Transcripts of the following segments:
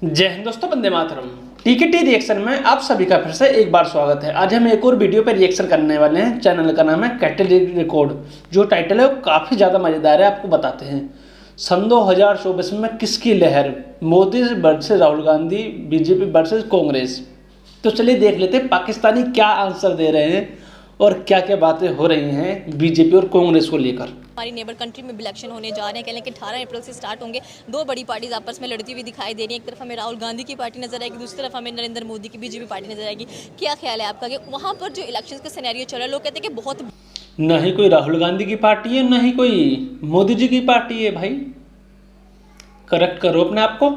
जय हिंद दोस्तों, वंदे मातरम। टीकेटी रिएक्शन में आप सभी का फिर से एक बार स्वागत है। आज हम एक और वीडियो पर रिएक्शन करने वाले हैं। चैनल का नाम है कैटल रिकॉर्ड। जो टाइटल है वो काफ़ी ज़्यादा मज़ेदार है, आपको बताते हैं। सन 2024 में किसकी लहर? Modi versus Rahul Gandhi, BJP versus Congress. तो चलिए देख लेते हैं पाकिस्तानी क्या आंसर दे रहे हैं और क्या क्या बातें हो रही हैं बीजेपी और कांग्रेस को लेकर। हमारी नेबर कंट्री में इलेक्शन होने जा रहे हैं। कह लें कि 18 अप्रैल से स्टार्ट होंगे। दो बड़ी पार्टीज आपस में लड़ती हुई दिखाई दे रही है। एक तरफ हमें राहुल गांधी की पार्टी नजर आएगी, दूसरी तरफ हमें नरेंद्र मोदी की बीजेपी पार्टी नजर आएगी। क्या ख्याल है आपका कि वहाँ पर जो इलेक्शन का सिनेरियो चल रहा है, लोग कहते हैं कि बहुत न ही कोई राहुल गांधी की पार्टी है, न ही कोई मोदी जी की पार्टी है। भाई करेक्ट करो अपने आप को।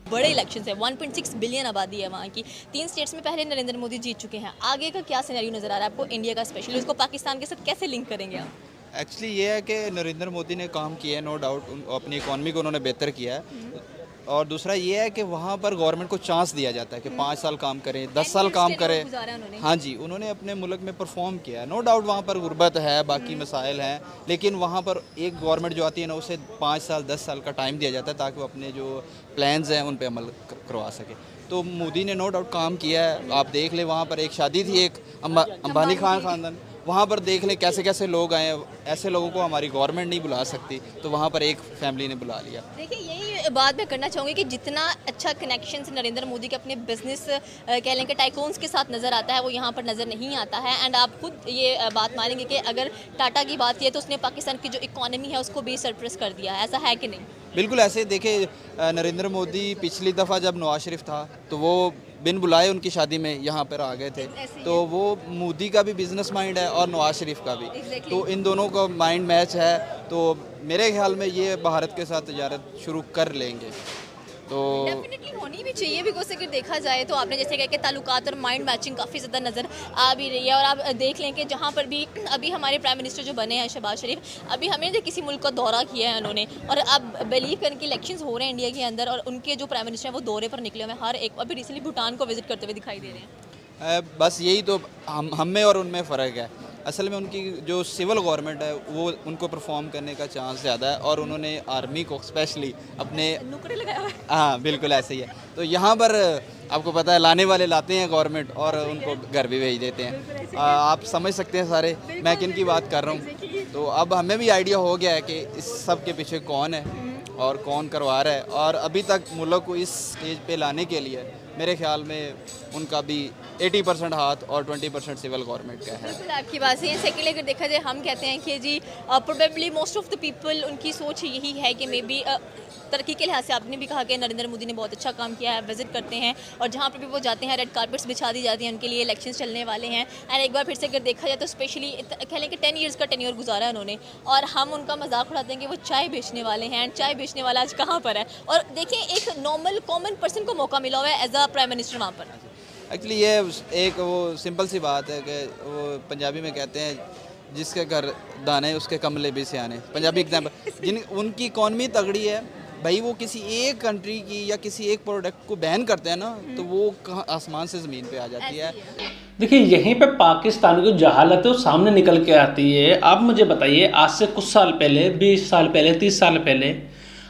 बड़े इलेक्शन है। 1.6 बिलियन आबादी है वहाँ की। 3 स्टेट्स में पहले नरेंद्र मोदी जीत चुके हैं। आगे का क्या सिनेरियो नजर आ रहा है आपको इंडिया का, स्पेशली उसको पाकिस्तान के साथ कैसे लिंक करेंगे आप? एक्चुअली ये है कि नरेंद्र मोदी ने काम किया है, नो डाउट अपनी इकॉनमी को उन्होंने बेहतर किया है। और दूसरा ये है कि वहाँ पर गवर्नमेंट को चांस दिया जाता है कि 5 साल काम करें, 10 साल काम करें। हाँ जी, उन्होंने अपने मुल्क में परफॉर्म किया है। नो डाउट वहाँ पर गुर्बत है, बाकी मसाइल हैं, लेकिन वहाँ पर एक गवर्नमेंट जो आती है ना, उसे 5 साल 10 साल का टाइम दिया जाता है ताकि वो अपने जो प्लान्स हैं उन पर अमल करवा सके। तो मोदी ने नो डाउट काम किया है। आप देख लें, वहाँ पर एक शादी थी, एक अंबानी खानदान, वहाँ पर देख लें कैसे कैसे लोग आए। ऐसे लोगों को हमारी गवर्नमेंट नहीं बुला सकती, तो वहाँ पर एक फैमिली ने बुला लिया। देखिए, यही बात मैं करना चाहूँगी कि जितना अच्छा कनेक्शन नरेंद्र मोदी के अपने बिजनेस कह लें कि टाइकून्स के साथ नज़र आता है, वो यहाँ पर नज़र नहीं आता है। एंड आप खुद ये बात मानेंगे कि अगर टाटा की बात की तो उसने पाकिस्तान की जो इकॉनमी है उसको भी सरप्रेस कर दिया है। ऐसा है कि नहीं? बिल्कुल ऐसे देखे, नरेंद्र मोदी पिछली दफ़ा जब नवाज शरीफ था तो वो बिन बुलाए उनकी शादी में यहाँ पर आ गए थे। तो वो मोदी का भी बिजनेस माइंड है और नवाज शरीफ का भी। तो इन दोनों का माइंड मैच है। तो मेरे ख्याल में ये भारत के साथ तजारत शुरू कर लेंगे। तो डेफिनेटली होनी भी चाहिए, बिकॉज अगर देखा जाए तो आपने जैसे कहा कि ताल्लुकात और माइंड मैचिंग काफ़ी ज़्यादा नज़र आ भी रही है। और आप देख लें कि जहाँ पर भी अभी हमारे प्राइम मिनिस्टर जो बने हैं शहबाज शरीफ, अभी हमने जो किसी मुल्क का दौरा किया है उन्होंने, और अब बिलीव करें कि इलेक्शंस हो रहे हैं इंडिया के अंदर और उनके जो प्राइम मिनिस्टर हैं वो दौरे पर निकले हुए हैं। हर एक अभी रिसेंटली भूटान को विजिट करते हुए दिखाई दे रहे हैं। बस यही तो हम में और उनमें फ़र्क है। असल में उनकी जो सिविल गवर्नमेंट है वो उनको परफॉर्म करने का चांस ज़्यादा है, और उन्होंने आर्मी को स्पेशली अपने नुकड़े लगाया हुआ है। हाँ बिल्कुल ऐसे ही है। तो यहाँ पर आपको पता है, लाने वाले लाते हैं गवर्नमेंट और उनको घर भी भेज देते हैं। आप समझ सकते हैं सारे मैं किन की बात कर रहा हूँ। तो अब हमें भी आइडिया हो गया है कि इस सब के पीछे कौन है और कौन करवा रहा है। और अभी तक मुल्क को इस स्टेज पे लाने के लिए मेरे ख्याल में उनका भी 80% हाथ और 20% सिविल गवर्नमेंट का है। बिल्कुल आपकी बात सही है। सेकेंडली अगर देखा जाए, हम कहते हैं कि जी probably most of the people उनकी सोच यही है कि मे बी तरक्की के लिहाज से आपने भी कहा कि नरेंद्र मोदी ने बहुत अच्छा काम किया है, विजिट करते हैं और जहाँ पर भी वो जाते हैं रेड कारपेट्स बिछा दी जाती हैं उनके लिए। इलेक्शंस चलने वाले हैं एंड एक बार फिर से अगर देखा जाए तो स्पेशली कह लें कि 10 ईयर्स का टेन्योर गुजारा है उन्होंने, और हम उनका मजाक उड़ाते हैं कि वो चाय बेचने वाले हैं। एंड चाय बेचने वाला आज कहाँ पर है? और देखिए, एक नॉर्मल कॉमन पर्सन को मौका मिला हुआ है एज अ प्राइम मिनिस्टर वहाँ पर। एक्चुअली ये एक वो सिंपल सी बात है कि वो पंजाबी में कहते हैं, जिसके घर दाने उसके कमले भी सियाने। पंजाबी एग्जाम्पल, जिन उनकी इकॉनमी तगड़ी है भाई, वो किसी एक कंट्री की या किसी एक प्रोडक्ट को बैन करते हैं ना, तो वो कहाँ आसमान से ज़मीन पे आ जाती है। देखिए, यहीं पे पाकिस्तान की जहालत है वो सामने निकल के आती है। आप मुझे बताइए, आज से कुछ साल पहले, 20 साल पहले, 30 साल पहले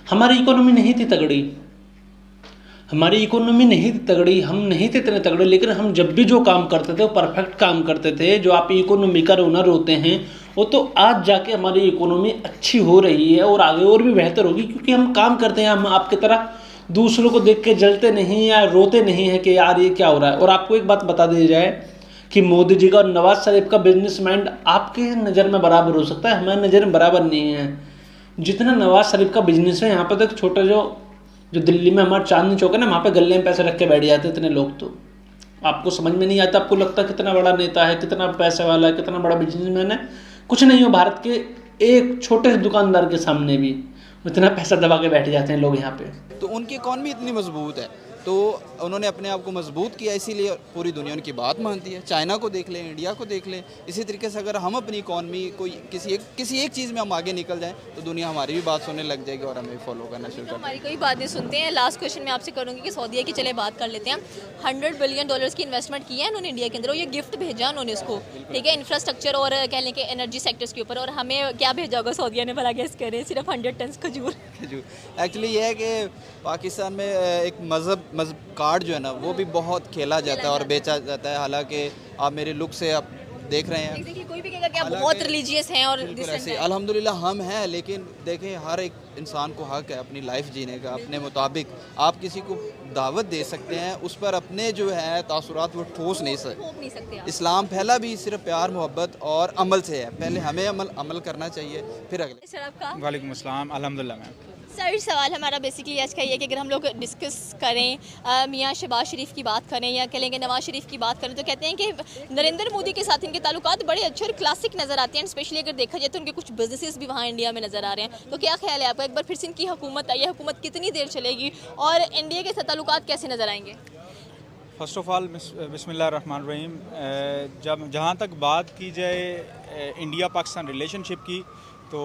हमारी इकोनॉमी नहीं थी तगड़ी। हमारी इकोनॉमी नहीं थी तगड़ी, हम नहीं थे इतने तगड़े, लेकिन हम जब भी जो काम करते थे वो परफेक्ट काम करते थे। जो आप इकोनॉमी का ओनर होते हैं, वो तो आज जाके हमारी इकोनॉमी अच्छी हो रही है और आगे और भी बेहतर होगी, क्योंकि हम काम करते हैं। हम आपकी तरह दूसरों को देख के जलते नहीं या रोते नहीं हैं कि यार ये क्या हो रहा है। और आपको एक बात बता दी जाए कि मोदी जी का और नवाज शरीफ का बिजनेस माइंड आपकी नज़र में बराबर हो सकता है, हमारी नज़र में बराबर नहीं है। जितना नवाज शरीफ का बिजनेस है, यहाँ पर तक छोटा जो दिल्ली में हमारा चांदनी चौक है ना, वहाँ पे गले में पैसे रख के बैठ जाते इतने लोग। तो आपको समझ में नहीं आता, आपको लगता कितना बड़ा नेता है, कितना पैसे वाला है, कितना बड़ा बिजनेसमैन है। कुछ नहीं हो, भारत के एक छोटे से दुकानदार के सामने भी इतना पैसा दबा के बैठ जाते हैं लोग यहाँ पे। तो उनकी इकॉनमी इतनी मजबूत है, तो उन्होंने अपने आप को मजबूत किया, इसीलिए पूरी दुनिया उनकी बात मानती है। चाइना को देख लें, इंडिया को देख लें। इसी तरीके से अगर हम अपनी इकॉनमी को किसी एक चीज़ में हम आगे निकल जाएं तो दुनिया हमारी भी बात सुनने लग जाएगी और हमें फॉलो करना शुरू कर। हमारी कोई बात नहीं सुनते हैं। लास्ट क्वेश्चन मैं आपसे करूँगी कि सऊदीया की चले बात कर लेते हैं। $100 बिलियन की इन्वेस्टमेंट की है उन्होंने इंडिया के अंदर, और ये गिफ्ट भेजा उन्होंने उसको, ठीक है, इंफ्रास्ट्रक्चर और कह लें कि एनर्जी सेक्टर्स के ऊपर। और हमें क्या भेजा होगा सऊदीया ने, भला गेस करें? सिर्फ 100 टन खजूर। एक्चुअली ये है कि पाकिस्तान में एक मज़हब कार्ड जो है ना वो भी बहुत खेला जाता है और बेचा जाता है। हालांकि आप मेरे लुक से आप देख रहे हैं, Exactly, कोई भी कहेगा कि आप बहुत रिलीजियस हैं और बिल्कुल decent ऐसे हैं। अल्हम्दुलिल्लाह हम हैं, लेकिन देखें हर एक इंसान को हक है अपनी लाइफ जीने का अपने मुताबिक। आप किसी को दावत दे सकते हैं, उस पर अपने जो है तासुरात वो ठोस नहीं सकते। थोप नहीं सकते आप। इस्लाम पहला भी सिर्फ प्यार मोहब्बत और अमल से है। पहले हमें अमल करना चाहिए, फिर अगले। सर आपका वालेकुम अस्सलाम, अल्हम्दुलिल्लाह मैम। सर सवाल हमारा बेसिकली आज का ये है कि अगर हम लोग डिस्कस करें मियाँ शहबाज शरीफ की बात करें या कह लेंगे नवाज शरीफ की बात करें, तो कहते हैं कि नरेंद्र मोदी के साथ इनके ताल्लुकात बड़े अच्छे और क्लासिक नज़र आते हैं। स्पेशली अगर देखा जाए तो उनके कुछ बिजनेसेस भी वहाँ इंडिया में नज़र आ रहे हैं। तो क्या ख्याल है आपका, एक बार फिर से इनकी हुकूमत आई है, हुकूमत कितनी देर चलेगी और इंडिया के साथ ताल्लुकात कैसे नज़र आएंगे? फ़र्स्ट ऑफ़ ऑल बिस्मिल्लाहिर्रहमानिर्रहीम, जब जहाँ तक बात की जाए इंडिया पाकिस्तान रिलेशनशिप की, तो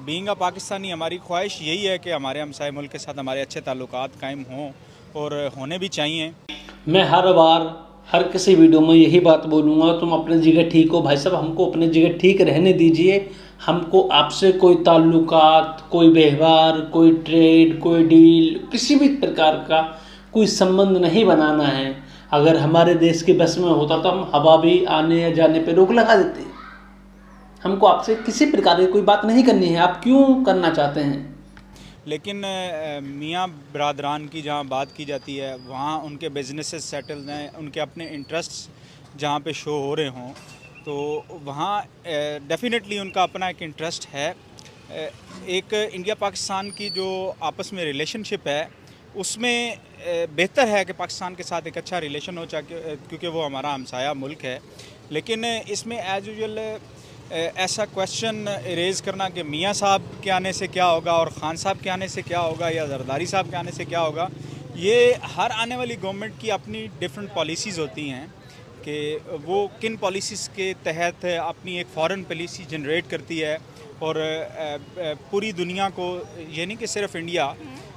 बीइंग अ पाकिस्तानी हमारी ख्वाहिश यही है कि हमारे हमसाए मुल्क के साथ हमारे अच्छे ताल्लुकात कायम हों और होने भी चाहिए। मैं हर बार हर किसी वीडियो में यही बात बोलूँगा, तुम अपनी जगह ठीक हो भाई साहब, हमको अपनी जगह ठीक रहने दीजिए। हमको आपसे कोई ताल्लुकात, कोई व्यवहार, कोई ट्रेड, कोई डील, किसी भी प्रकार का कोई संबंध नहीं बनाना है। अगर हमारे देश के बस में होता तो हम हवा भी आने या जाने पे रोक लगा देते। हमको आपसे किसी प्रकार की कोई बात नहीं करनी है, आप क्यों करना चाहते हैं? लेकिन मियाँ बरादरान की जहाँ बात की जाती है वहाँ उनके बिजनेसेस सेटल्ड हैं, उनके अपने इंटरेस्ट्स जहाँ पे शो हो रहे हों, तो वहाँ डेफिनेटली उनका अपना एक इंटरेस्ट है। एक इंडिया पाकिस्तान की जो आपस में रिलेशनशिप है उसमें बेहतर है कि पाकिस्तान के साथ एक अच्छा रिलेशन हो, क्योंकि वो हमारा हमसाया मुल्क है। लेकिन इसमें एज यूजुअल ऐसा क्वेश्चन रेज़ करना कि मियाँ साहब के आने से क्या होगा और ख़ान साहब के आने से क्या होगा या जरदारी साहब के आने से क्या होगा, ये हर आने वाली गवर्नमेंट की अपनी डिफरेंट पॉलिसीज़ होती हैं कि वो किन पॉलिसीज़ के तहत अपनी एक फॉरेन पॉलिसी जनरेट करती है और पूरी दुनिया को, ये नहीं कि सिर्फ इंडिया,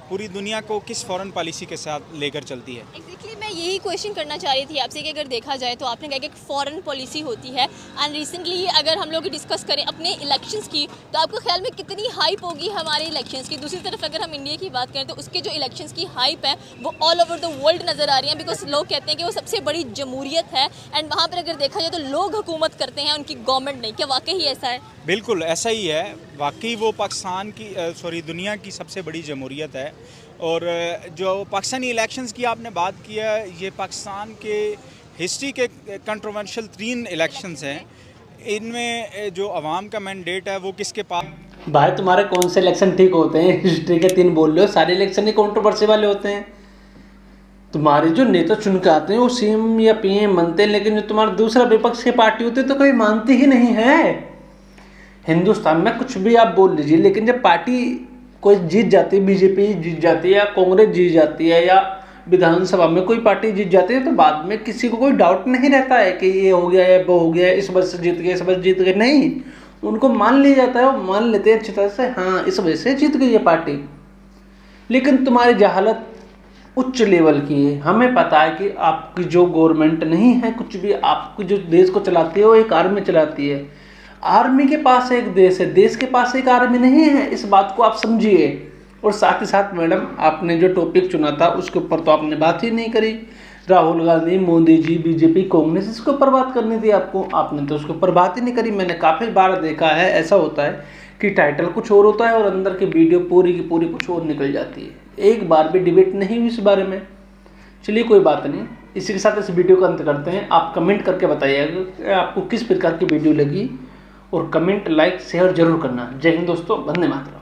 पूरी दुनिया को किस फॉरेन पॉलिसी के साथ लेकर चलती है। एग्जैक्टली मैं यही क्वेश्चन करना चाह रही थी आपसे कि अगर देखा जाए तो आपने कहा कि एक फॉरेन पॉलिसी होती है, एंड रिसेंटली अगर हम लोग डिस्कस करें अपने इलेक्शंस की, तो आपको ख्याल में कितनी हाइप होगी हमारे इलेक्शंस की? दूसरी तरफ अगर हम इंडिया की बात करें तो उसके जो इलेक्शंस की हाइप है वो ऑल ओवर द वर्ल्ड नज़र आ रही है, बिकॉज लोग कहते हैं कि वो सबसे बड़ी जमहूरियत है एंड वहाँ पर अगर देखा जाए तो लोग हुकूमत करते हैं, उनकी गवर्नमेंट नहीं। क्या वाकई ही ऐसा है? बिल्कुल ऐसा ही है, वाकई वो पाकिस्तान की दुनिया की सबसे बड़ी जमहूरियत है। और जो पाकिस्तानी इलेक्शंस की आपने बात की है, ये पाकिस्तान के हिस्ट्री के कंट्रोवर्शियल 3 इलेक्शंस हैं। इनमें जो अवाम का मैंडेट है वो किसके पास? भाई तुम्हारे कौन से इलेक्शन ठीक होते हैं? हिस्ट्री के 3 बोल रहे हो, सारे इलेक्शन ही कंट्रोवर्सी वाले होते हैं। तुम्हारे जो नेता चुन के आते हैं वो सीएम या पीएम बनते हैं, लेकिन जो तुम्हारा दूसरा विपक्ष की पार्टी होती है तो कभी मानती ही नहीं है। हिंदुस्तान में कुछ भी आप बोल लीजिए, लेकिन जब पार्टी कोई जीत जाती है, बीजेपी जीत जाती है या कांग्रेस जीत जाती है या विधानसभा में कोई पार्टी जीत जाती है, तो बाद में किसी को कोई डाउट नहीं रहता है कि ये हो गया है, वो हो गया है, इस वजह से जीत गए, इस वजह से जीत गए। नहीं, उनको मान लिया जाता है, वो मान लेते हैं अच्छी तरह से, हाँ इस वजह से जीत गई ये पार्टी। लेकिन तुम्हारी जहालत उच्च लेवल की है। हमें पता है कि आपकी जो गवर्नमेंट नहीं है कुछ भी, आपकी जो देश को चलाती है वो एक आर्मी चलाती है। आर्मी के पास एक देश है, देश के पास एक आर्मी नहीं है, इस बात को आप समझिए। और साथ ही साथ मैडम, आपने जो टॉपिक चुना था उसके ऊपर तो आपने बात ही नहीं करी। राहुल गांधी, मोदी जी, बीजेपी, कांग्रेस, इसके ऊपर बात करनी थी आपको, आपने तो उसके ऊपर बात ही नहीं करी। मैंने काफ़ी बार देखा है, ऐसा होता है कि टाइटल कुछ और होता है और अंदर की वीडियो पूरी की पूरी कुछ और निकल जाती है। एक बार भी डिबेट नहीं हुई इस बारे में। चलिए कोई बात नहीं, इसी के साथ इस वीडियो का अंत करते हैं। आप कमेंट करके बताइएगा कि आपको किस प्रकार की वीडियो लगी, और कमेंट, लाइक, शेयर जरूर करना। जय हिंद दोस्तों, वंदे मातरम।